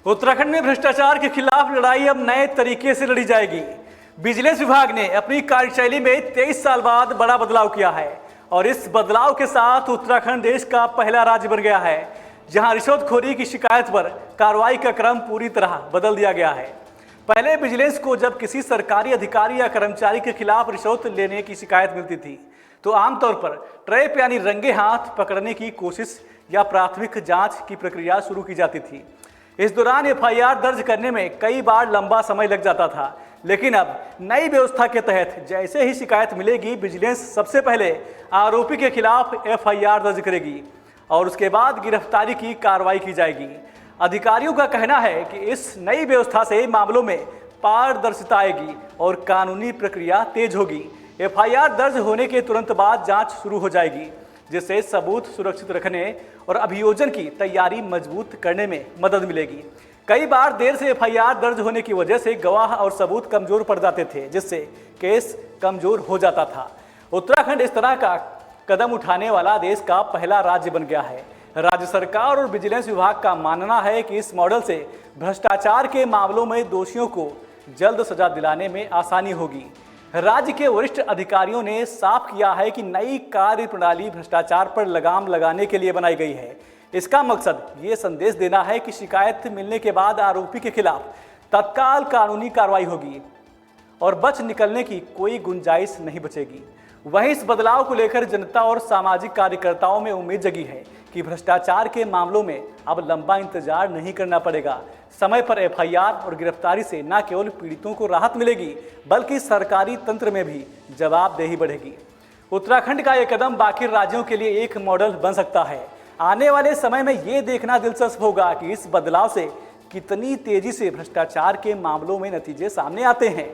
उत्तराखंड में भ्रष्टाचार के खिलाफ लड़ाई अब नए तरीके से लड़ी जाएगी। विजिलेंस विभाग ने अपनी कार्यशैली में 23 साल बाद बड़ा बदलाव किया है और इस बदलाव के साथ उत्तराखंड देश का पहला राज्य बन गया है जहां रिश्वतखोरी की शिकायत पर कार्रवाई का क्रम पूरी तरह बदल दिया गया है। पहले विजिलेंस को जब किसी सरकारी अधिकारी या कर्मचारी के खिलाफ रिश्वत लेने की शिकायत मिलती थी तो आमतौर पर ट्रैप यानी रंगे हाथ पकड़ने की कोशिश या प्राथमिक जांच की प्रक्रिया शुरू की जाती थी। इस दौरान एफआईआर दर्ज करने में कई बार लंबा समय लग जाता था, लेकिन अब नई व्यवस्था के तहत जैसे ही शिकायत मिलेगी विजिलेंस सबसे पहले आरोपी के खिलाफ एफआईआर दर्ज करेगी और उसके बाद गिरफ्तारी की कार्रवाई की जाएगी। अधिकारियों का कहना है कि इस नई व्यवस्था से मामलों में पारदर्शिता आएगी और कानूनी प्रक्रिया तेज होगी। एफआईआर दर्ज होने के तुरंत बाद जांच शुरू हो जाएगी जिससे सबूत सुरक्षित रखने और अभियोजन की तैयारी मजबूत करने में मदद मिलेगी। कई बार देर से एफआईआर दर्ज होने की वजह से गवाह और सबूत कमजोर पड़ जाते थे जिससे केस कमजोर हो जाता था। उत्तराखंड इस तरह का कदम उठाने वाला देश का पहला राज्य बन गया है। राज्य सरकार और विजिलेंस विभाग का मानना है कि इस मॉडल से भ्रष्टाचार के मामलों में दोषियों को जल्द सजा दिलाने में आसानी होगी। राज्य के वरिष्ठ अधिकारियों ने साफ किया है कि नई कार्य प्रणाली भ्रष्टाचार पर लगाम लगाने के लिए बनाई गई है। इसका मकसद ये संदेश देना है कि शिकायत मिलने के बाद आरोपी के खिलाफ तत्काल कानूनी कार्रवाई होगी और बच निकलने की कोई गुंजाइश नहीं बचेगी। वहीं इस बदलाव को लेकर जनता और सामाजिक कार्यकर्ताओं में उम्मीद जगी है कि भ्रष्टाचार के मामलों में अब लंबा इंतजार नहीं करना पड़ेगा। समय पर एफआईआर और गिरफ्तारी से न केवल पीड़ितों को राहत मिलेगी बल्कि सरकारी तंत्र में भी जवाबदेही बढ़ेगी। उत्तराखंड का यह कदम बाकी राज्यों के लिए एक मॉडल बन सकता है। आने वाले समय में ये देखना दिलचस्प होगा कि इस बदलाव से कितनी तेजी से भ्रष्टाचार के मामलों में नतीजे सामने आते हैं।